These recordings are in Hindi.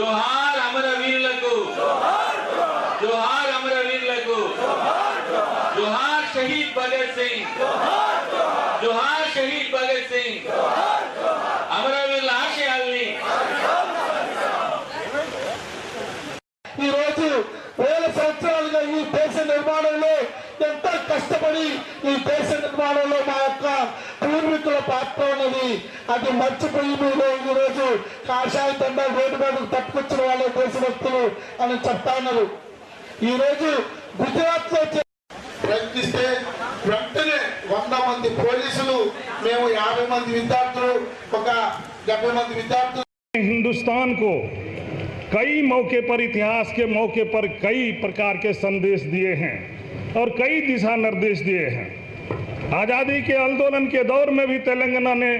जोहार अमरवीरुలకు जोहार अमरवीरुలకు जोहार शहीद भगत सिंह जोहार शहीद भगत सिंह అమరవీరుల ఆశయాల్ని ఈ రోజు వేల సంవత్సరాలుగా ఈ దేశ నిర్మాణంలో ఎంతో కష్టపడి ఈ దేశ నిర్మాణంలో మా యొక్క పూర్వీకుల పాత్ర ఉన్నది. అది మర్చిపోయి మీరు ఈ రోజు కాషాయ దండాలు రోడ్డు మీదకు తప్పుకొచ్చిన వాళ్ళే దేశభక్తులు అని చెప్తా ఉన్నారు. ఈ రోజు గుజరాత్ లో ప్రయత్నిస్తే వెంటనే 100 మంది పోలీసులు, మేము 50 మంది విద్యార్థులు, ఒక 70 మంది విద్యార్థులు हिंदुस्तान को कई मौके पर, इतिहास के मौके पर कई प्रकार के संदेश दिए हैं और कई दिशा निर्देश दिए हैं। आज़ादी के आंदोलन के दौर में भी तेलंगाना ने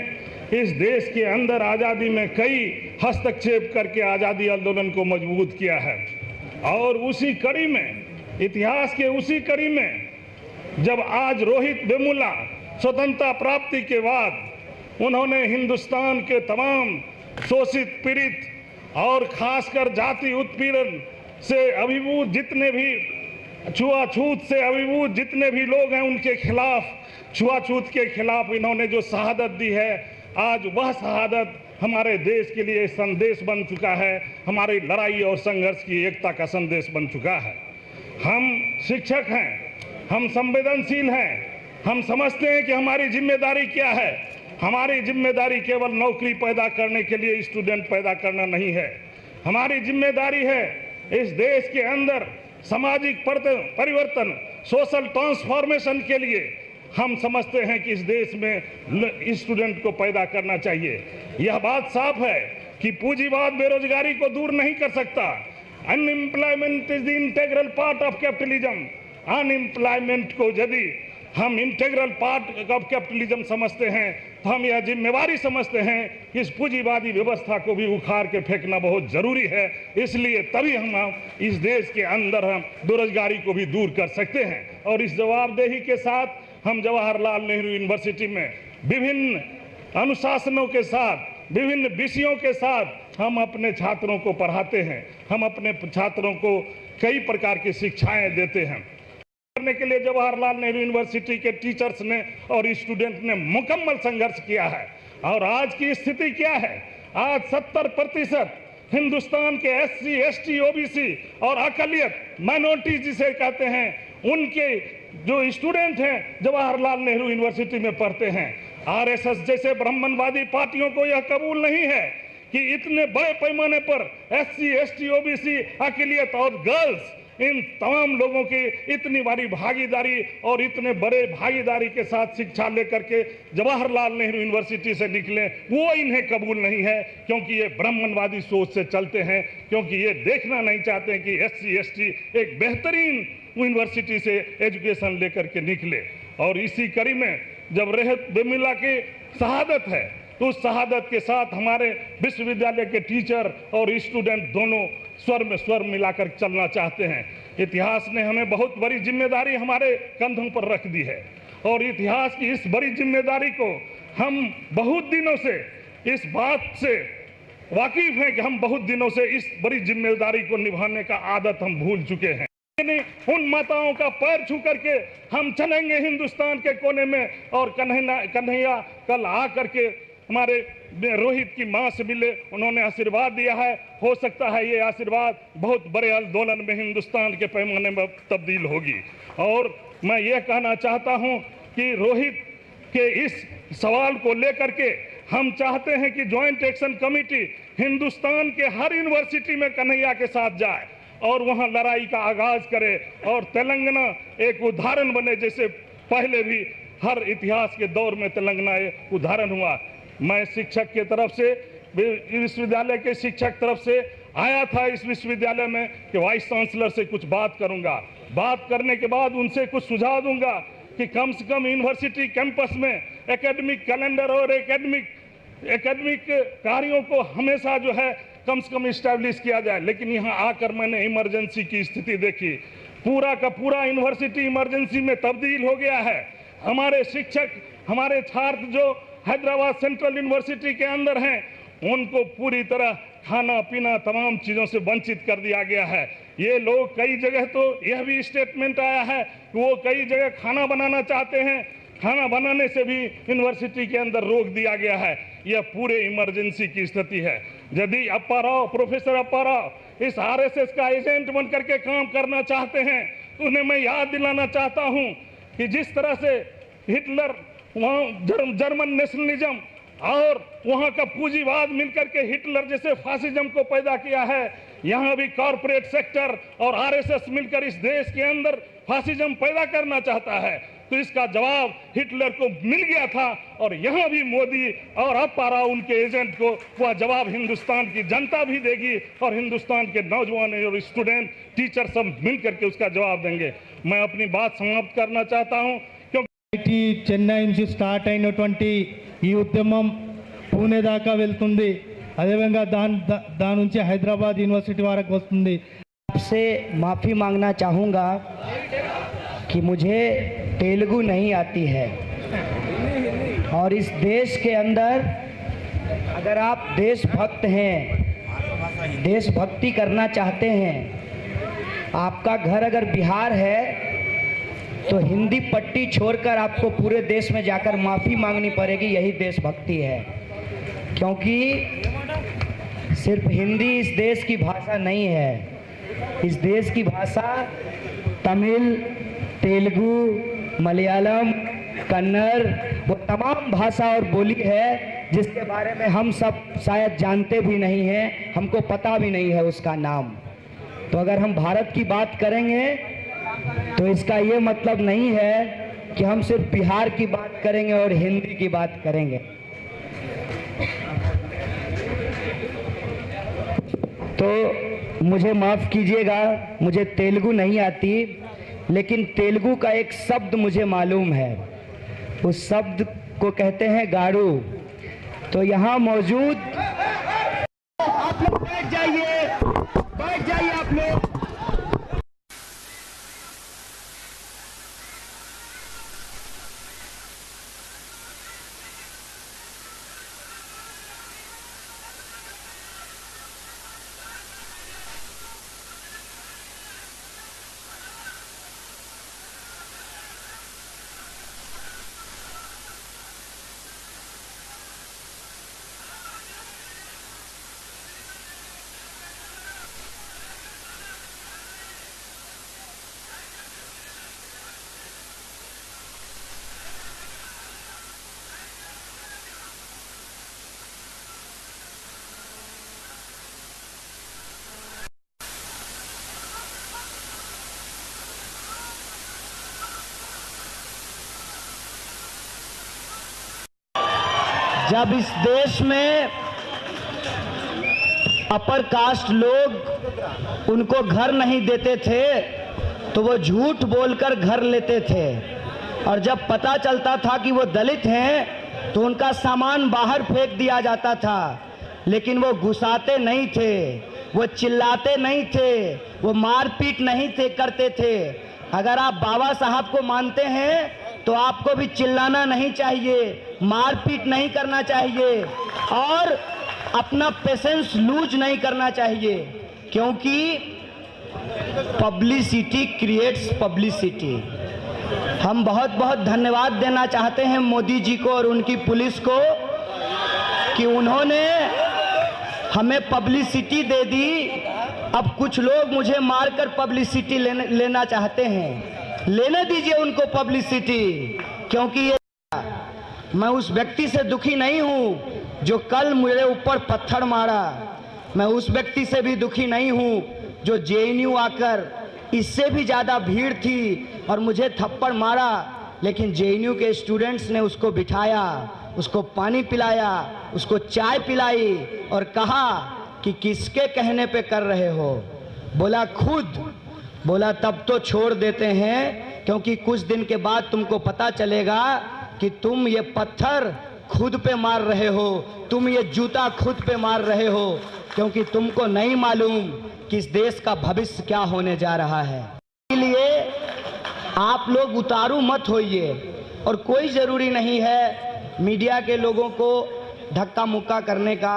इस देश के अंदर आज़ादी में कई हस्तक्षेप करके आज़ादी आंदोलन को मजबूत किया है। और उसी कड़ी में, इतिहास के उसी कड़ी में, जब आज रोहित वेमुला स्वतंत्रता प्राप्ति के बाद उन्होंने हिंदुस्तान के तमाम शोषित, पीड़ित और खासकर जाति उत्पीड़न से अभिभूत जितने भी, छुआछूत से अभिभूत जितने भी लोग हैं, उनके खिलाफ, छुआछूत के खिलाफ इन्होंने जो शहादत दी है, आज वह शहादत हमारे देश के लिए संदेश बन चुका है, हमारी लड़ाई और संघर्ष की एकता का संदेश बन चुका है। हम शिक्षक हैं, हम संवेदनशील हैं, हम समझते हैं कि हमारी जिम्मेदारी क्या है। हमारी जिम्मेदारी केवल नौकरी पैदा करने के लिए स्टूडेंट पैदा करना नहीं है। हमारी जिम्मेदारी है इस देश के अंदर सामाजिक परिवर्तन, सोशल ट्रांसफॉर्मेशन के लिए हम समझते हैं कि इस देश में स्टूडेंट को पैदा करना चाहिए। यह बात साफ है कि पूंजीवाद बेरोजगारी को दूर नहीं कर सकता। Unemployment is the integral part of capitalism. Unemployment को यदि हम इंटीग्रल पार्ट ऑफ कैपिटलिज्म समझते हैं तो हम यह जिम्मेवारी समझते हैं कि इस पूंजीवादी व्यवस्था को भी उखाड़ के फेंकना बहुत जरूरी है। इसलिए तभी हम इस देश के अंदर हम बेरोजगारी को भी दूर कर सकते हैं। और इस जवाबदेही के साथ हम जवाहरलाल नेहरू यूनिवर्सिटी में विभिन्न अनुशासनों के साथ, विभिन्न विषयों के साथ हम अपने छात्रों को पढ़ाते हैं। हम अपने छात्रों को कई प्रकार की शिक्षाएं देते हैं। करने के लिए जवाहरलाल नेहरू यूनिवर्सिटी के टीचर्स ने और स्टूडेंट ने मुकम्मल संघर्ष किया है। और आज की स्थिति क्या है? आज 70% हिंदुस्तान के SC, ST, OBC और अकलियत माइनॉरिटी जिसे कहते हैं, उनके जो स्टूडेंट हैं जवाहरलाल नेहरू यूनिवर्सिटी में पढ़ते हैं। RSS जैसे ब्राह्मणवादी पार्टियों को यह कबूल नहीं है कि इतने बड़े पैमाने पर SC, ST, OBC, अकलियत और गर्ल्स, इन तमाम लोगों की इतनी बड़ी भागीदारी और इतने बड़े भागीदारी के साथ शिक्षा लेकर के जवाहरलाल नेहरू यूनिवर्सिटी से निकले, वो इन्हें कबूल नहीं है, क्योंकि ये ब्राह्मणवादी सोच से चलते हैं, क्योंकि ये देखना नहीं चाहते हैं कि SC, ST एक बेहतरीन यूनिवर्सिटी से एजुकेशन लेकर के निकले। और इसी कड़ी में जब रोहित वेमुला की शहादत है, तो उस शहादत के साथ हमारे विश्वविद्यालय के टीचर और स्टूडेंट दोनों स्वर में स्वर मिलाकर चलना चाहते हैं। इतिहास ने हमें बहुत बड़ी जिम्मेदारी हमारे कंधों पर रख दी है और इतिहास की इस बड़ी जिम्मेदारी को हम बहुत दिनों से इस बात से वाकिफ हैं कि हम बहुत दिनों से इस बड़ी जिम्मेदारी को निभाने का आदत हम भूल चुके हैं। उन माताओं का पैर छू करके हम चलेंगे हिंदुस्तान के कोने में। और कन्हैया कल आ करके हमारे रोहित की मां से मिले, उन्होंने आशीर्वाद दिया है। हो सकता है ये आशीर्वाद बहुत बड़े आंदोलन में हिंदुस्तान के पैमाने में तब्दील होगी। और मैं ये कहना चाहता हूं कि रोहित के इस सवाल को लेकर के हम चाहते हैं कि ज्वाइंट एक्शन कमेटी हिंदुस्तान के हर यूनिवर्सिटी में कन्हैया के साथ जाए और वहां लड़ाई का आगाज करे और तेलंगाना एक उदाहरण बने, जैसे पहले भी हर इतिहास के दौर में तेलंगाना एक उदाहरण हुआ। मैं शिक्षक के तरफ से, विश्वविद्यालय के शिक्षक तरफ से आया था इस विश्वविद्यालय में कि वाइस चांसलर से कुछ बात करूंगा। बात करने के बाद उनसे कुछ सुझाव दूंगा कि कम से कम यूनिवर्सिटी कैंपस में एकेडमिक कैलेंडर और एकेडमिक कार्यों को हमेशा जो है कम से कम इस्टेब्लिश किया जाए। लेकिन यहाँ आकर मैंने इमरजेंसी की स्थिति देखी, पूरा का पूरा यूनिवर्सिटी इमरजेंसी में तब्दील हो गया है। हमारे शिक्षक, हमारे छात्र जो हैदराबाद सेंट्रल यूनिवर्सिटी के अंदर हैं, उनको पूरी तरह खाना पीना तमाम चीज़ों से वंचित कर दिया गया है। ये लोग कई जगह तो यह भी स्टेटमेंट आया है कि वो कई जगह खाना बनाना चाहते हैं, खाना बनाने से भी यूनिवर्सिटी के अंदर रोक दिया गया है। यह पूरे इमरजेंसी की स्थिति है। यदि अप्पा राव, प्रोफेसर अप्पा राव इस आरएसएस का एजेंट बन करके काम करना चाहते हैं तो उन्हें मैं याद दिलाना चाहता हूं कि जिस तरह से हिटलर वहाँ जर्मन नेशनलिज्म और वहाँ का पूंजीवाद मिलकर के हिटलर जैसे फासिज्म को पैदा किया है, यहाँ भी कॉरपोरेट सेक्टर और आरएसएस मिलकर इस देश के अंदर फासिज्म पैदा करना चाहता है। तो इसका जवाब हिटलर को मिल गया था और यहाँ भी मोदी और अप्पा राव उनके एजेंट को वह जवाब हिंदुस्तान की जनता भी देगी और हिंदुस्तान के नौजवान और स्टूडेंट टीचर सब मिल करके उसका जवाब देंगे। मैं अपनी बात समाप्त करना चाहता हूँ ఐఐటి చెన్నై నుంచి స్టార్ట్ అయినటువంటి ఈ ఉద్యమం పూణే దాకా వెళ్తుంది. అదేవిధంగా దాని నుంచి హైదరాబాద్ యూనివర్సిటీ వరకు వస్తుంది. आपसे माफ़ी मांगना चाहूँगा कि मुझे तेलुगु नहीं आती है और इस देश के अंदर अगर आप देशभक्त हैं, देशभक्ति करना चाहते हैं, आपका घर अगर बिहार है तो हिंदी पट्टी छोड़कर आपको पूरे देश में जाकर माफ़ी मांगनी पड़ेगी। यही देशभक्ति है, क्योंकि सिर्फ हिंदी इस देश की भाषा नहीं है। इस देश की भाषा तमिल, तेलुगु, मलयालम, कन्नड़, वो तमाम भाषा और बोली है जिसके बारे में हम सब शायद जानते भी नहीं हैं, हमको पता भी नहीं है उसका नाम। तो अगर हम भारत की बात करेंगे तो इसका ये मतलब नहीं है कि हम सिर्फ बिहार की बात करेंगे और हिंदी की बात करेंगे। तो मुझे माफ़ कीजिएगा, मुझे तेलुगु नहीं आती, लेकिन तेलुगु का एक शब्द मुझे मालूम है। उस शब्द को कहते हैं गाड़ू। तो यहाँ मौजूद आप लोग बैठ जाइए आप लोग। जब इस देश में अपर कास्ट लोग उनको घर नहीं देते थे तो वो झूठ बोलकर घर लेते थे, और जब पता चलता था कि वो दलित हैं तो उनका सामान बाहर फेंक दिया जाता था। लेकिन वो घुसाते नहीं थे, वो चिल्लाते नहीं थे, वो मारपीट नहीं थे करते थे। अगर आप बाबा साहब को मानते हैं तो आपको भी चिल्लाना नहीं चाहिए, मारपीट नहीं करना चाहिए और अपना पेशेंस लूज नहीं करना चाहिए, क्योंकि पब्लिसिटी क्रिएट्स पब्लिसिटी। हम बहुत बहुत धन्यवाद देना चाहते हैं मोदी जी को और उनकी पुलिस को कि उन्होंने हमें पब्लिसिटी दे दी। अब कुछ लोग मुझे मारकर पब्लिसिटी लेना चाहते हैं, लेने दीजिए उनको पब्लिसिटी, क्योंकि ये मैं उस व्यक्ति से दुखी नहीं हूँ जो कल मेरे ऊपर पत्थर मारा। मैं उस व्यक्ति से भी दुखी नहीं हूँ जो जेएनयू आकर इससे भी ज़्यादा भीड़ थी और मुझे थप्पड़ मारा, लेकिन जेएनयू के स्टूडेंट्स ने उसको बिठाया, उसको पानी पिलाया, उसको चाय पिलाई और कहा कि किसके कहने पे कर रहे हो। बोला खुद। बोला तब तो छोड़ देते हैं, क्योंकि कुछ दिन के बाद तुमको पता चलेगा कि तुम ये पत्थर खुद पे मार रहे हो, तुम ये जूता खुद पे मार रहे हो, क्योंकि तुमको नहीं मालूम कि इस देश का भविष्य क्या होने जा रहा है। इसलिए आप लोग उतारू मत होइए, और कोई ज़रूरी नहीं है मीडिया के लोगों को धक्का मुक्का करने का।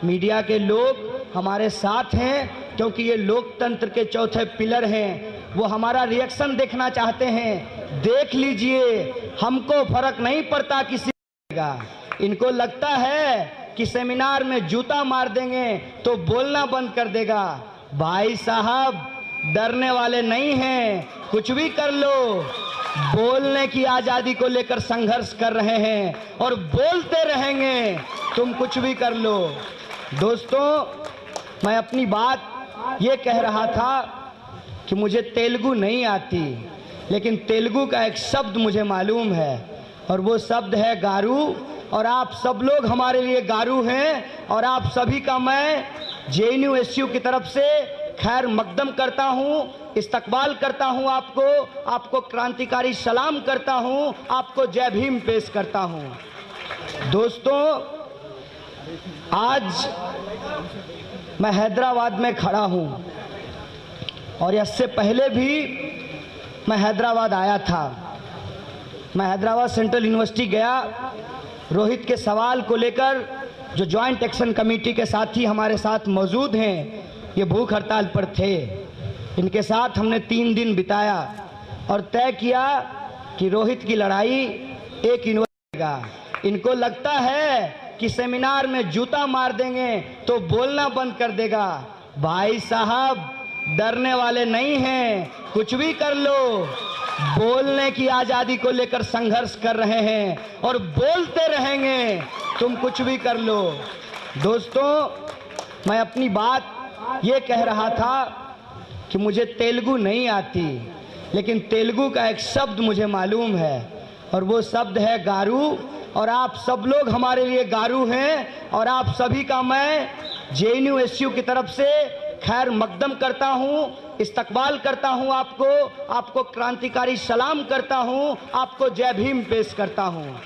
मीडिया के लोग हमारे साथ हैं, क्योंकि ये लोकतंत्र के चौथे पिलर हैं। वो हमारा रिएक्शन देखना चाहते हैं। देख लीजिए, हमको फर्क नहीं पड़ता किसी का। इनको लगता है कि सेमिनार में जूता मार देंगे तो बोलना बंद कर देगा। भाई साहब, डरने वाले नहीं हैं, कुछ भी कर लो। बोलने की आजादी को लेकर संघर्ष कर रहे हैं और बोलते रहेंगे, तुम कुछ भी कर लो। दोस्तों, मैं अपनी बात ये कह रहा था कि मुझे तेलुगु नहीं आती, लेकिन तेलुगु का एक शब्द मुझे मालूम है और वो शब्द है गारू। और आप सब लोग हमारे लिए गारू हैं और आप सभी का मैं JNU-SU की तरफ से खैर मकदम करता हूँ, इस्तकबाल करता हूँ। आपको क्रांतिकारी सलाम करता हूँ, आपको जय भीम पेश करता हूँ। दोस्तों, आज मैं हैदराबाद में खड़ा हूँ और इससे पहले भी मैं हैदराबाद आया था। मैं हैदराबाद सेंट्रल यूनिवर्सिटी गया। रोहित के सवाल को लेकर जो जॉइंट एक्शन कमेटी के साथी हमारे साथ मौजूद हैं, ये भूख हड़ताल पर थे। इनके साथ हमने 3 दिन बिताया और तय किया कि रोहित की लड़ाई एक यूनिवर्सिटी का। इनको लगता है कि सेमिनार में जूता मार देंगे तो बोलना बंद कर देगा। भाई साहब, डरने वाले नहीं हैं, कुछ भी कर लो। बोलने की आजादी को लेकर संघर्ष कर रहे हैं और बोलते रहेंगे, तुम कुछ भी कर लो। दोस्तों, मैं अपनी बात ये कह रहा था कि मुझे तेलुगु नहीं आती, लेकिन तेलुगु का एक शब्द मुझे मालूम है और वो शब्द है गारू। और आप सब लोग हमारे लिए गारू हैं और आप सभी का मैं JNU-SU की तरफ से खैर मकदम करता हूँ, इस्तकबाल करता हूँ। आपको क्रांतिकारी सलाम करता हूँ, आपको जय भीम पेश करता हूँ।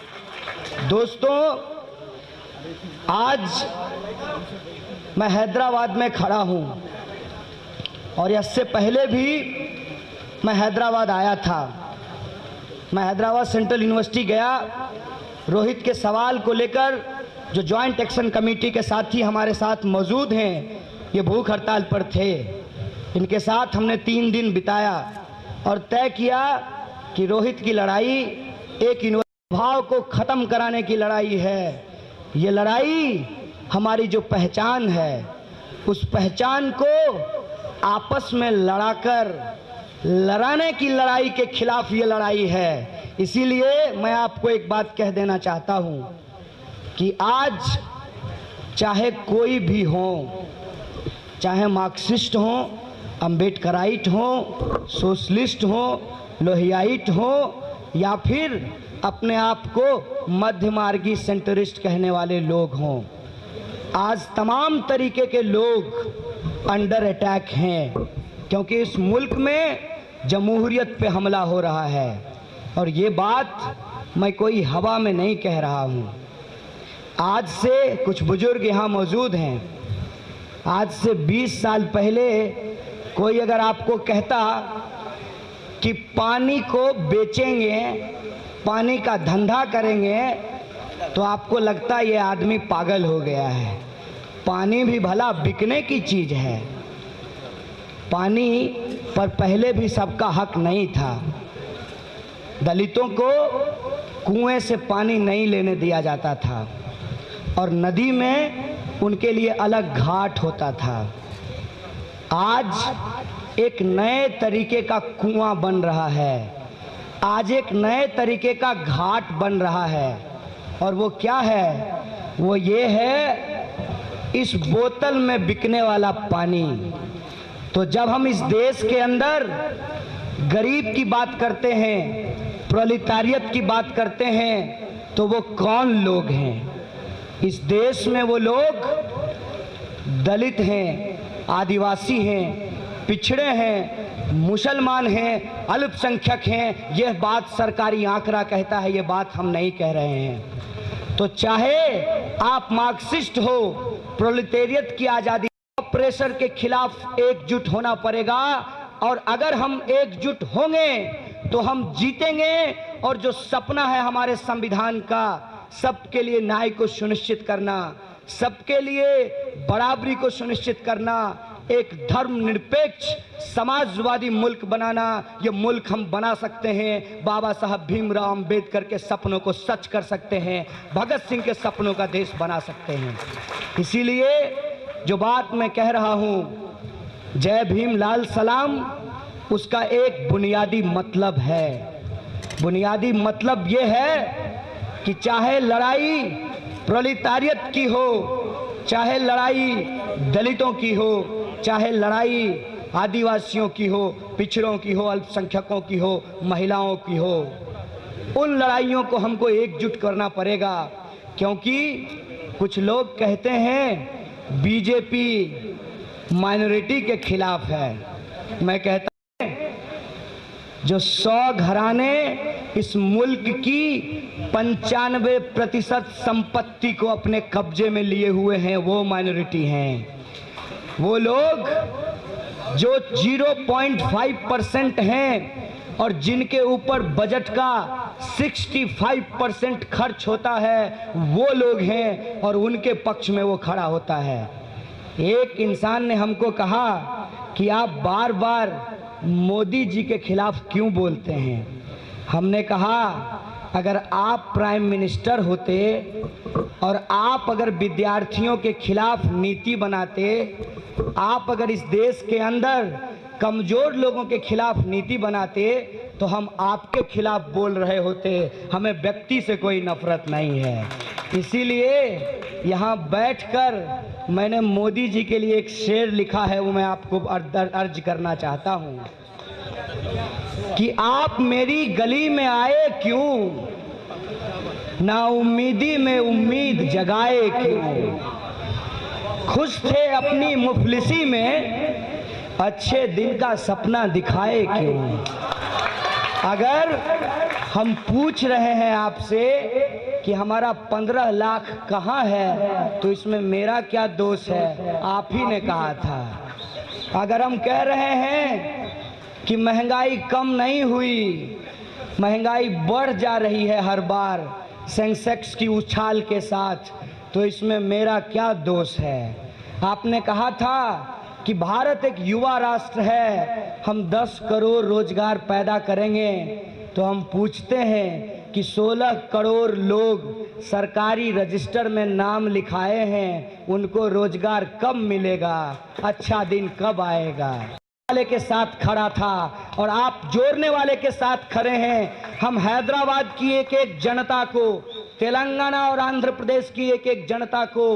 दोस्तों, आज मैं हैदराबाद में खड़ा हूँ और इससे पहले भी मैं हैदराबाद आया था। मैं हैदराबाद सेंट्रल यूनिवर्सिटी गया। रोहित के सवाल को लेकर जो जॉइंट एक्शन कमेटी के साथी हमारे साथ मौजूद हैं, ये भूख हड़ताल पर थे। इनके साथ हमने 3 दिन बिताया और तय किया कि रोहित की लड़ाई एक यूनिवर्सिटी भाव को ख़त्म कराने की लड़ाई है। ये लड़ाई हमारी जो पहचान है, उस पहचान को आपस में लड़ाने की लड़ाई के खिलाफ ये लड़ाई है। इसीलिए मैं आपको एक बात कह देना चाहता हूँ कि आज चाहे कोई भी हो, चाहे मार्क्सिस्ट हो, अम्बेडकराइट हो, सोशलिस्ट हो, लोहियाइट हो, या फिर अपने आप को मध्यमार्गी सेंटरिस्ट कहने वाले लोग हों, आज तमाम तरीके के लोग अंडर अटैक हैं, क्योंकि इस मुल्क में जमहूरियत पे हमला हो रहा है। और ये बात मैं कोई हवा में नहीं कह रहा हूँ। आज से कुछ बुजुर्ग यहाँ मौजूद हैं। आज से 20 साल पहले कोई अगर आपको कहता कि पानी को बेचेंगे, पानी का धंधा करेंगे, तो आपको लगता ये आदमी पागल हो गया है। पानी भी भला बिकने की चीज़ है। पानी पर पहले भी सबका हक नहीं था। दलितों को कुएं से पानी नहीं लेने दिया जाता था और नदी में उनके लिए अलग घाट होता था। आज एक नए तरीके का कुआं बन रहा है, आज एक नए तरीके का घाट बन रहा है। और वो क्या है? वो ये है इस बोतल में बिकने वाला पानी। तो जब हम इस देश के अंदर गरीब की बात करते हैं, प्रोलेटारियत की बात करते हैं, तो वो कौन लोग हैं? इस देश में वो लोग दलित हैं, आदिवासी हैं, पिछड़े हैं, मुसलमान हैं, अल्पसंख्यक हैं। यह बात सरकारी आंकड़ा कहता है, ये बात हम नहीं कह रहे हैं। तो चाहे आप मार्क्सिस्ट हो, प्रोलेटारियत की आज़ादी, प्रेशर के खिलाफ एकजुट होना पड़ेगा। और अगर हम एकजुट होंगे तो हम जीतेंगे। और जो सपना है हमारे संविधान का, सबके लिए न्याय को सुनिश्चित करना, सबके लिए बराबरी को सुनिश्चित करना, एक धर्मनिरपेक्ष समाजवादी मुल्क बनाना, ये मुल्क हम बना सकते हैं। बाबा साहब भीमराव अंबेडकर के सपनों को सच कर सकते हैं, भगत सिंह के सपनों का देश बना सकते हैं। इसीलिए जो बात मैं कह रहा हूँ, जय भीम लाल सलाम, उसका एक बुनियादी मतलब है। बुनियादी मतलब ये है कि चाहे लड़ाई प्रोलेटारियत की हो, चाहे लड़ाई दलितों की हो, चाहे लड़ाई आदिवासियों की हो, पिछड़ों की हो, अल्पसंख्यकों की हो, महिलाओं की हो, उन लड़ाइयों को हमको एकजुट करना पड़ेगा। क्योंकि कुछ लोग कहते हैं बीजेपी माइनॉरिटी के खिलाफ है। मैं कहता हूं जो 100 घराने इस मुल्क की 95% संपत्ति को अपने कब्जे में लिए हुए हैं, वो माइनॉरिटी हैं। वो लोग जो 0.5% हैं और जिनके ऊपर बजट का 65% खर्च होता है, वो लोग हैं और उनके पक्ष में वो खड़ा होता है। एक इंसान ने हमको कहा कि आप बार बार मोदी जी के खिलाफ क्यों बोलते हैं। हमने कहा अगर आप प्राइम मिनिस्टर होते और आप अगर विद्यार्थियों के खिलाफ नीति बनाते, आप अगर इस देश के अंदर कमज़ोर लोगों के खिलाफ नीति बनाते, तो हम आपके खिलाफ बोल रहे होते। हमें व्यक्ति से कोई नफरत नहीं है। इसीलिए यहाँ बैठकर मैंने मोदी जी के लिए एक शेर लिखा है, वो मैं आपको अर्ज करना चाहता हूँ कि आप मेरी गली में आए क्यों, ना उम्मीदी में उम्मीद जगाए क्यों, खुश थे अपनी मुफलिसी में, अच्छे दिन का सपना दिखाए क्यों। अगर हम पूछ रहे हैं आपसे कि हमारा 15 लाख कहाँ है, तो इसमें मेरा क्या दोष है, आप ही ने कहा था। अगर हम कह रहे हैं कि महंगाई कम नहीं हुई, महंगाई बढ़ जा रही है हर बार सेंसेक्स की उछाल के साथ, तो इसमें मेरा क्या दोष है। आपने कहा था कि भारत एक युवा राष्ट्र है, हम 10 करोड़ रोजगार पैदा करेंगे। तो हम पूछते हैं कि 16 करोड़ लोग सरकारी रजिस्टर में नाम लिखाए हैं, उनको रोजगार कब मिलेगा, अच्छा दिन कब आएगा। वाले के साथ खड़ा था और आप जोड़ने वाले के साथ खड़े हैं। हम हैदराबाद की एक एक जनता को, तेलंगाना और आंध्र प्रदेश की एक एक जनता को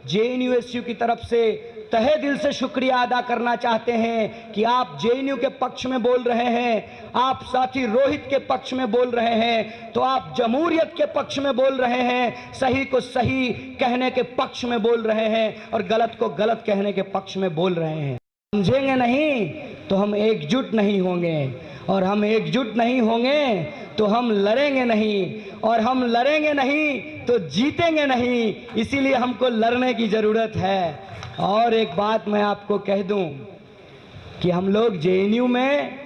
जेएनयू की तरफ से तहे दिल से शुक्रिया अदा करना चाहते हैं कि आप जेएनयू के पक्ष में बोल रहे हैं, आप साथी रोहित के पक्ष में बोल रहे हैं, तो आप जमहूरियत के पक्ष में बोल रहे हैं, सही को सही कहने के पक्ष में बोल रहे हैं और गलत को गलत कहने के पक्ष में बोल रहे हैं। समझेंगे नहीं तो हम एकजुट नहीं होंगे, और हम एकजुट नहीं होंगे तो हम लड़ेंगे नहीं, और हम लड़ेंगे नहीं तो जीतेंगे नहीं। इसीलिए हमको लड़ने की ज़रूरत है। और एक बात मैं आपको कह दूं कि हम लोग जेएनयू में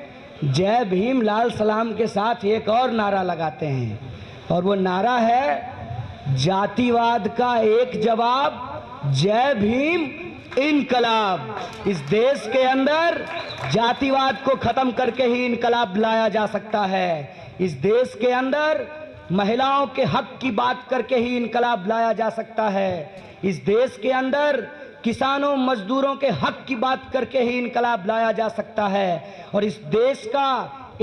जय भीम लाल सलाम के साथ एक और नारा लगाते हैं, और वो नारा है जातिवाद का एक जवाब, जय भीम इनकलाब। इस देश के अंदर जातिवाद को खत्म करके ही इनकलाब लाया जा सकता है। इस देश के अंदर महिलाओं के हक की बात करके ही इनकलाब लाया जा सकता है। इस देश के अंदर किसानों मजदूरों के हक की बात करके ही इनकलाब लाया जा सकता है। और इस देश का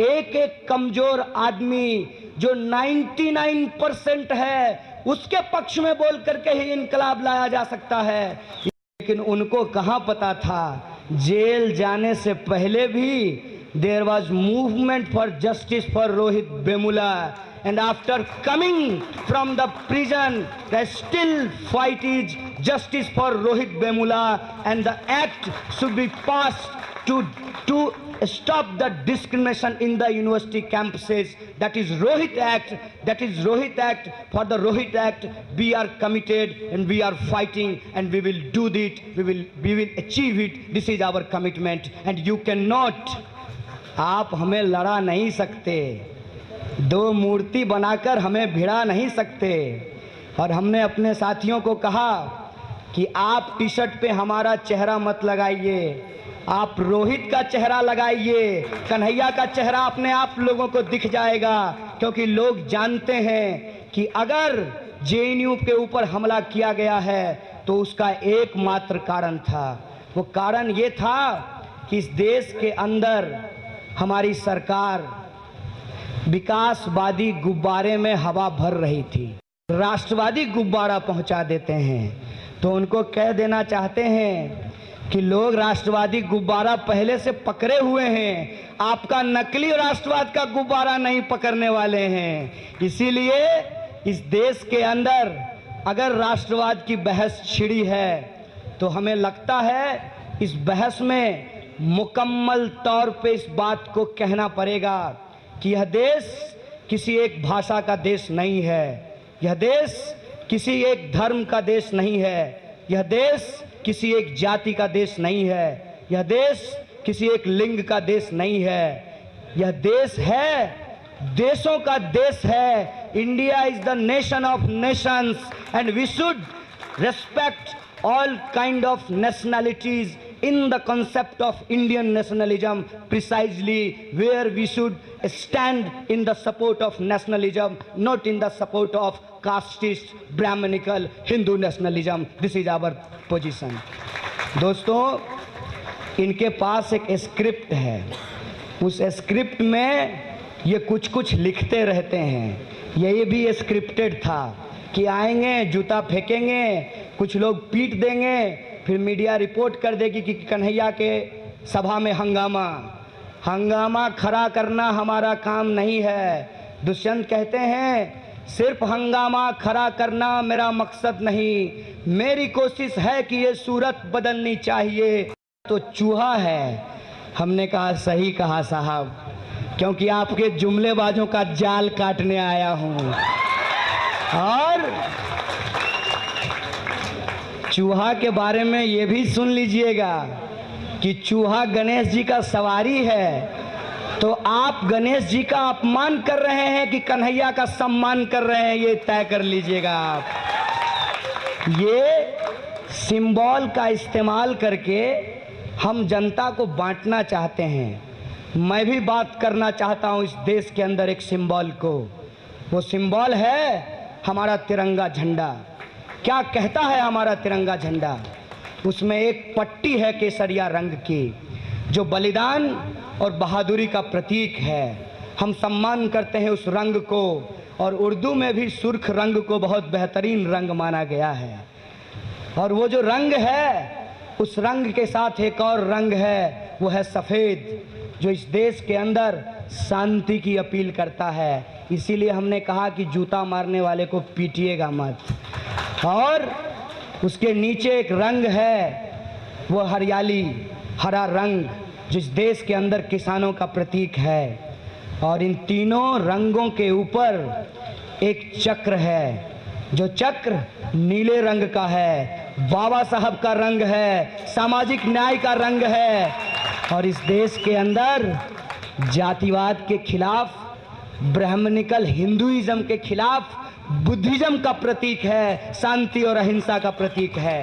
एक एक कमजोर आदमी जो 99% है, उसके पक्ष में बोल करके ही इनकलाब लाया जा सकता है। लेकिन उनको कहाँ पता था, जेल जाने से पहले भी there was movement for justice for Rohit Vemula, and after coming from the prison, the still fight is justice for Rohit Vemula, and the act should be passed to stop the discrimination in the university campuses. That is Rohit Act. That is Rohit Act. For the Rohit Act, we are committed and we are fighting, and we will do it. We will achieve it. This is our commitment, and you cannot. आप हमें लड़ा नहीं सकते, दो मूर्ति बनाकर हमें भिड़ा नहीं सकते। और हमने अपने साथियों को कहा कि आप टी शर्ट पे हमारा चेहरा मत लगाइए, आप रोहित का चेहरा लगाइए, कन्हैया का चेहरा अपने आप लोगों को दिख जाएगा। क्योंकि लोग जानते हैं कि अगर जेएनयू के ऊपर हमला किया गया है तो उसका एकमात्र कारण था। वो कारण ये था कि इस देश के अंदर हमारी सरकार विकासवादी गुब्बारे में हवा भर रही थी, राष्ट्रवादी गुब्बारा पहुंचा देते हैं। तो उनको कह देना चाहते हैं कि लोग राष्ट्रवादी गुब्बारा पहले से पकड़े हुए हैं, आपका नकली राष्ट्रवाद का गुब्बारा नहीं पकड़ने वाले हैं। इसीलिए इस देश के अंदर अगर राष्ट्रवाद की बहस छिड़ी है तो हमें लगता है इस बहस में मुकम्मल तौर पे इस बात को कहना पड़ेगा कि यह देश किसी एक भाषा का देश नहीं है, यह देश किसी एक धर्म का देश नहीं है, यह देश किसी एक जाति का देश नहीं है, यह देश किसी एक लिंग का देश नहीं है, यह देश है, देशों का देश है। India is the nation of nations and we should respect all kind of nationalities in the concept of Indian nationalism, precisely where we should stand in the support of nationalism, not in the support of casteist, Brahminical, Hindu nationalism. This is our position. दोस्तों, इनके पास एक स्क्रिप्ट है, उस स्क्रिप्ट में ये कुछ कुछ लिखते रहते हैं। ये भी स्क्रिप्टेड था कि आएंगे, जूता फेंकेंगे, कुछ लोग पीट देंगे, फिर मीडिया रिपोर्ट कर देगी कि कन्हैया के सभा में हंगामा खड़ा करना हमारा काम नहीं है। दुष्यंत कहते हैं सिर्फ हंगामा खड़ा करना मेरा मकसद नहीं, मेरी कोशिश है कि ये सूरत बदलनी चाहिए। तो चूहा है। हमने कहा सही कहा साहब, क्योंकि आपके जुमलेबाजों का जाल काटने आया हूँ। और चूहा के बारे में ये भी सुन लीजिएगा कि चूहा गणेश जी का सवारी है। तो आप गणेश जी का अपमान कर रहे हैं कि कन्हैया का सम्मान कर रहे हैं, ये तय कर लीजिएगा आप। ये सिंबल का इस्तेमाल करके हम जनता को बांटना चाहते हैं। मैं भी बात करना चाहता हूं इस देश के अंदर एक सिंबल को। वो सिंबल है हमारा तिरंगा झंडा। क्या कहता है हमारा तिरंगा झंडा? उसमें एक पट्टी है केसरिया रंग की, जो बलिदान और बहादुरी का प्रतीक है। हम सम्मान करते हैं उस रंग को, और उर्दू में भी सुर्ख रंग को बहुत बेहतरीन रंग माना गया है। और वो जो रंग है, उस रंग के साथ एक और रंग है, वो है सफ़ेद, जो इस देश के अंदर शांति की अपील करता है। इसीलिए हमने कहा कि जूता मारने वाले को पीटिएगा मत। और उसके नीचे एक रंग है, वो हरियाली, हरा रंग, जिस देश के अंदर किसानों का प्रतीक है। और इन तीनों रंगों के ऊपर एक चक्र है, जो चक्र नीले रंग का है, बाबा साहब का रंग है, सामाजिक न्याय का रंग है। और इस देश के अंदर जातिवाद के खिलाफ, ब्राह्मणिकल हिंदुइज्म के खिलाफ बुद्धिज्म का प्रतीक है, शांति और अहिंसा का प्रतीक है।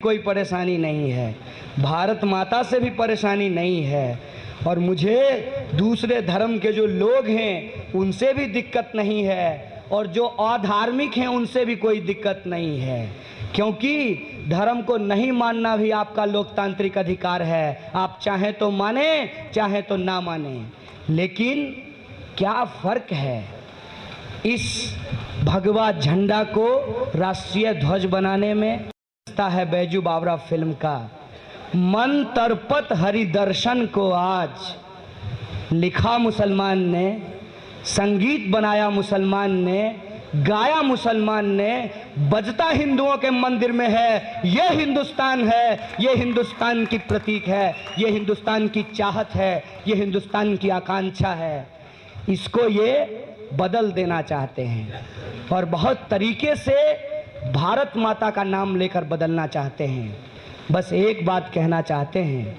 कोई परेशानी नहीं है, भारत माता से भी परेशानी नहीं है, और मुझे दूसरे धर्म के जो लोग हैं उनसे भी दिक्कत नहीं है, और जो अधार्मिक हैं उनसे भी कोई दिक्कत नहीं है। क्योंकि धर्म को नहीं मानना भी आपका लोकतांत्रिक अधिकार है। आप चाहें तो माने, चाहें तो ना माने। लेकिन क्या फर्क है इस भगवा झंडा को राष्ट्रीय ध्वज बनाने में? है बैजू बावरा फिल्म का, मन तरपत हरिदर्शन को आज लिखा मुसलमान ने, संगीत बनाया मुसलमान ने, गाया मुसलमान ने, बजता हिंदुओं के मंदिर में है। ये हिंदुस्तान है, ये हिंदुस्तान की प्रतीक है, ये हिंदुस्तान की चाहत है, ये हिंदुस्तान की आकांक्षा है। इसको ये बदल देना चाहते हैं, और बहुत तरीके से भारत माता का नाम लेकर बदलना चाहते हैं। बस एक बात कहना चाहते हैं,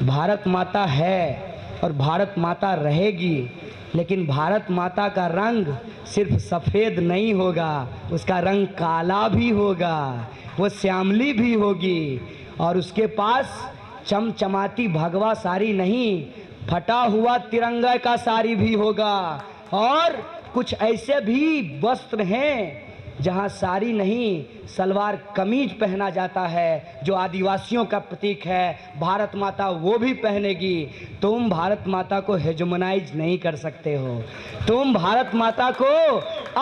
भारत माता है और भारत माता रहेगी, लेकिन भारत माता का रंग सिर्फ सफ़ेद नहीं होगा, उसका रंग काला भी होगा, वो श्यामली भी होगी, और उसके पास चमचमाती भगवा साड़ी नहीं, फटा हुआ तिरंगा का साड़ी भी होगा। और कुछ ऐसे भी वस्त्र हैं जहां साड़ी नहीं सलवार कमीज पहना जाता है, जो आदिवासियों का प्रतीक है, भारत माता वो भी पहनेगी। तुम भारत माता को हेजमोनाइज नहीं कर सकते हो, तुम भारत माता को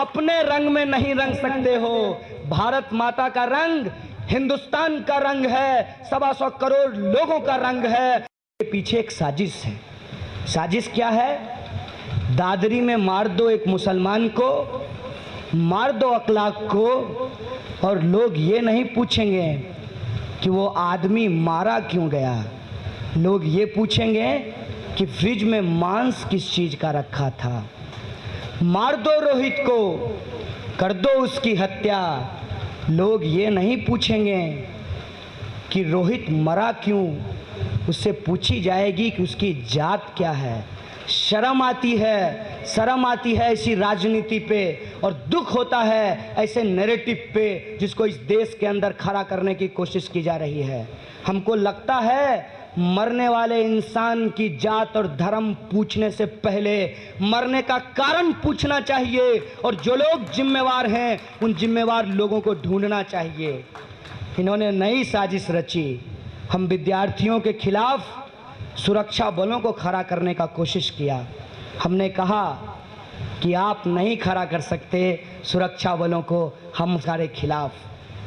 अपने रंग में नहीं रंग सकते हो। भारत माता का रंग हिंदुस्तान का रंग है, 125 करोड़ लोगों का रंग है। के पीछे एक साजिश है। साजिश क्या है? दादरी में मार दो एक मुसलमान को, मार दो अखलाक को, और लोग ये नहीं पूछेंगे कि वो आदमी मारा क्यों गया, लोग ये पूछेंगे कि फ्रिज में मांस किस चीज़ का रखा था। मार दो रोहित को, कर दो उसकी हत्या, लोग ये नहीं पूछेंगे कि रोहित मरा क्यों, उससे पूछी जाएगी कि उसकी जात क्या है। शर्म आती है, शर्म आती है ऐसी राजनीति पे, और दुख होता है ऐसे नैरेटिव पे जिसको इस देश के अंदर खड़ा करने की कोशिश की जा रही है। हमको लगता है मरने वाले इंसान की जात और धर्म पूछने से पहले मरने का कारण पूछना चाहिए, और जो लोग जिम्मेवार हैं उन जिम्मेवार लोगों को ढूंढना चाहिए। इन्होंने नई साजिश रची, हम विद्यार्थियों के खिलाफ सुरक्षा बलों को खड़ा करने का कोशिश किया। हमने कहा कि आप नहीं खड़ा कर सकते सुरक्षा बलों को, हम सारे खिलाफ,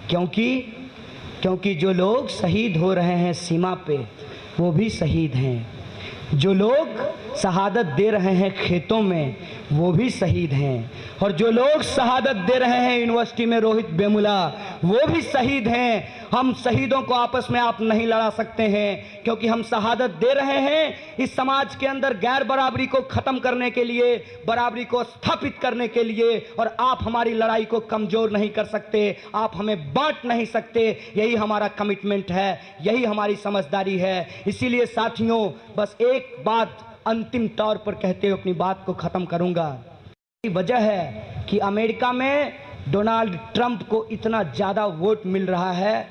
क्योंकि जो लोग शहीद हो रहे हैं सीमा पे वो भी शहीद हैं, जो लोग शहादत दे रहे हैं खेतों में वो भी शहीद हैं, और जो लोग शहादत दे रहे हैं यूनिवर्सिटी में रोहित वेमुला वो भी शहीद हैं। हम शहीदों को आपस में आप नहीं लड़ा सकते हैं, क्योंकि हम शहादत दे रहे हैं इस समाज के अंदर गैर बराबरी को ख़त्म करने के लिए, बराबरी को स्थापित करने के लिए, और आप हमारी लड़ाई को कमज़ोर नहीं कर सकते, आप हमें बांट नहीं सकते। यही हमारा कमिटमेंट है, यही हमारी समझदारी है। इसीलिए साथियों, बस एक बात अंतिम तौर पर कहते हुए अपनी बात को ख़त्म करूँगा। वजह है कि अमेरिका में डोनाल्ड ट्रंप को इतना ज़्यादा वोट मिल रहा है,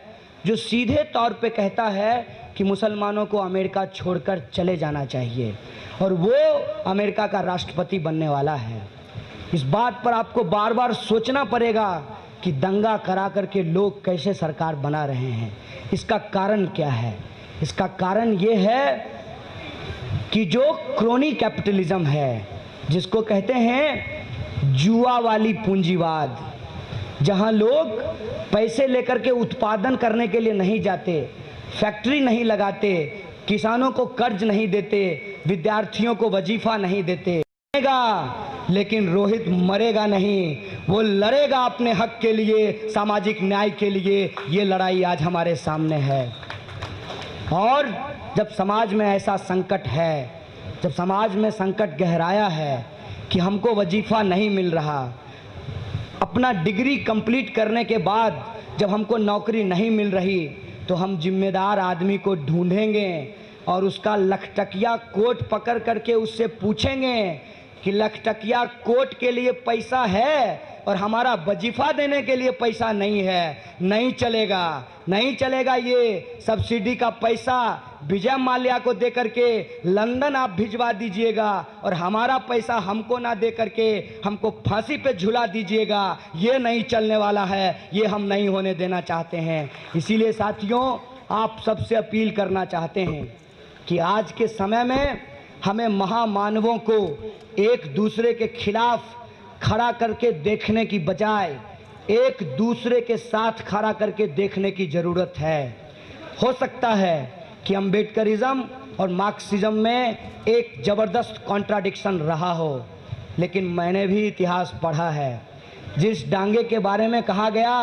जो सीधे तौर पे कहता है कि मुसलमानों को अमेरिका छोड़कर चले जाना चाहिए, और वो अमेरिका का राष्ट्रपति बनने वाला है। इस बात पर आपको बार बार सोचना पड़ेगा कि दंगा करा करके लोग कैसे सरकार बना रहे हैं। इसका कारण क्या है? इसका कारण ये है कि जो क्रोनी कैपिटलिज्म है, जिसको कहते हैं जुआ वाली पूंजीवाद, जहां लोग पैसे लेकर के उत्पादन करने के लिए नहीं जाते, फैक्ट्री नहीं लगाते, किसानों को कर्ज नहीं देते, विद्यार्थियों को वजीफा नहीं देते, लेकिन रोहित मरेगा नहीं, वो लड़ेगा अपने हक के लिए, सामाजिक न्याय के लिए। ये लड़ाई आज हमारे सामने है। और जब समाज में ऐसा संकट है, जब समाज में संकट गहराया है कि हमको वजीफा नहीं मिल रहा, अपना डिग्री कंप्लीट करने के बाद जब हमको नौकरी नहीं मिल रही, तो हम जिम्मेदार आदमी को ढूंढेंगे और उसका लखटकिया कोट पकड़ करके उससे पूछेंगे कि लखटकिया कोट के लिए पैसा है और हमारा वजीफा देने के लिए पैसा नहीं है। नहीं चलेगा, नहीं चलेगा। ये सब्सिडी का पैसा विजय माल्या को दे करके लंदन आप भिजवा दीजिएगा, और हमारा पैसा हमको ना दे करके हमको फांसी पे झुला दीजिएगा। ये नहीं चलने वाला है, ये हम नहीं होने देना चाहते हैं। इसीलिए साथियों, आप सबसे अपील करना चाहते हैं कि आज के समय में हमें महामानवों को एक दूसरे के खिलाफ खड़ा करके देखने की बजाय एक दूसरे के साथ खड़ा करके देखने की ज़रूरत है। हो सकता है कि अम्बेडकरिज्म और मार्क्सिज्म में एक ज़बरदस्त कॉन्ट्राडिक्शन रहा हो, लेकिन मैंने भी इतिहास पढ़ा है। जिस डांगे के बारे में कहा गया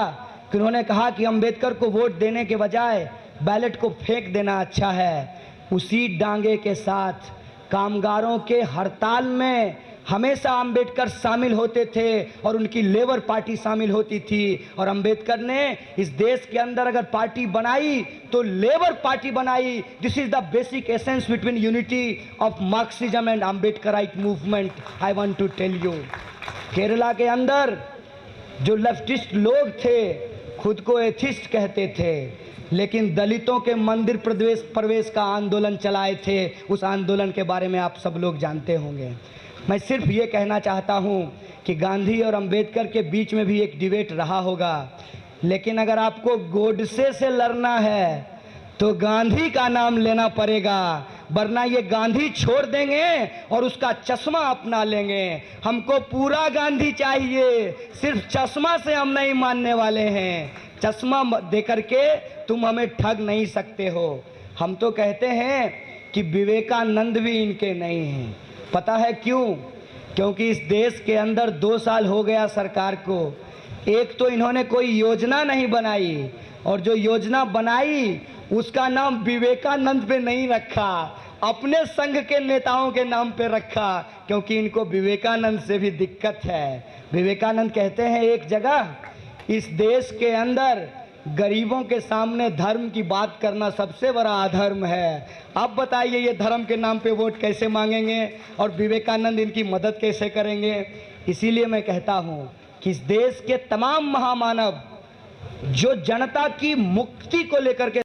कि उन्होंने कहा कि अम्बेडकर को वोट देने के बजाय बैलेट को फेंक देना अच्छा है, उसी डांगे के साथ कामगारों के हड़ताल में हमेशा अंबेडकर शामिल होते थे और उनकी लेबर पार्टी शामिल होती थी। और अंबेडकर ने इस देश के अंदर अगर पार्टी बनाई तो लेबर पार्टी बनाई। This is the basic essence between unity of Marxism and Ambedkarite movement. I want to tell you, Kerala के अंदर जो लेफ्टिस्ट लोग थे खुद को एथिस्ट कहते थे, लेकिन दलितों के मंदिर प्रवेश का आंदोलन चलाए थे। उस आंदोलन के बारे में आप सब लोग जानते होंगे। मैं सिर्फ ये कहना चाहता हूँ कि गांधी और अंबेडकर के बीच में भी एक डिबेट रहा होगा, लेकिन अगर आपको गोडसे से लड़ना है तो गांधी का नाम लेना पड़ेगा, वरना ये गांधी छोड़ देंगे और उसका चश्मा अपना लेंगे। हमको पूरा गांधी चाहिए, सिर्फ चश्मा से हम नहीं मानने वाले हैं। चश्मा दे करके तुम हमें ठग नहीं सकते हो। हम तो कहते हैं कि विवेकानंद भी इनके नहीं हैं। पता है क्यों? क्योंकि इस देश के अंदर 2 साल हो गया सरकार को, एक तो इन्होंने कोई योजना नहीं बनाई, और जो योजना बनाई उसका नाम विवेकानंद पे नहीं रखा, अपने संघ के नेताओं के नाम पे रखा, क्योंकि इनको विवेकानंद से भी दिक्कत है। विवेकानंद कहते हैं एक जगह, इस देश के अंदर गरीबों के सामने धर्म की बात करना सबसे बड़ा अधर्म है। अब बताइए ये धर्म के नाम पे वोट कैसे मांगेंगे और विवेकानंद इनकी मदद कैसे करेंगे? इसीलिए मैं कहता हूँ कि इस देश के तमाम महामानव जो जनता की मुक्ति को लेकर के,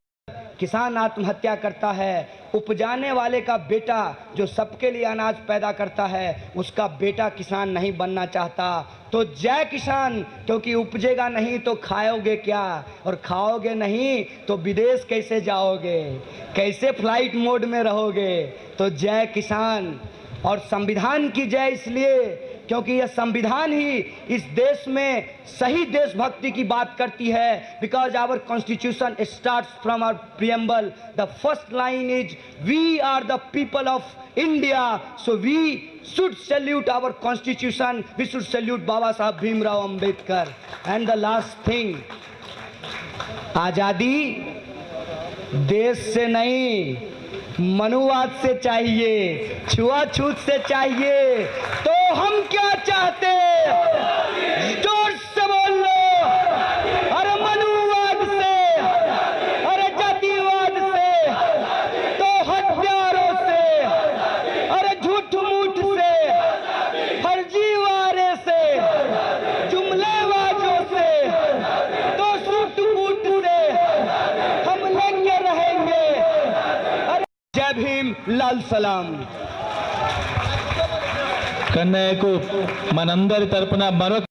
किसान आत्महत्या करता है, उपजाने वाले का बेटा जो सबके लिए अनाज पैदा करता है उसका बेटा किसान नहीं बनना चाहता, तो जय किसान, क्योंकि उपजेगा नहीं तो खाओगे क्या, और खाओगे नहीं तो विदेश कैसे जाओगे, कैसे फ्लाइट मोड में रहोगे। तो जय किसान। और संविधान की जय इसलिए क्योंकि यह संविधान ही इस देश में सही देशभक्ति की बात करती है। Because our constitution starts from our preamble, the first line is we are the people of India, so we should salute our constitution, we should salute Baba Saheb Bhimrao Ambedkar. And the last thing, आज़ादी देश से नहीं मनुवाद से चाहिए, छुआछूत से चाहिए। तो हम क्या चाहते? जोर से बोल लो। अरे मनुवाद से, अरे जातिवाद से, तो हत्यारों से, अरे झूठ मूठ से, फर्जीवारे से, जुमलेबाजों से, तो सूट बूट से हम लेके रहेंगे। जय भीम, लाल सलाम। కన్నయ్యకు మనందరి తరపున మరొక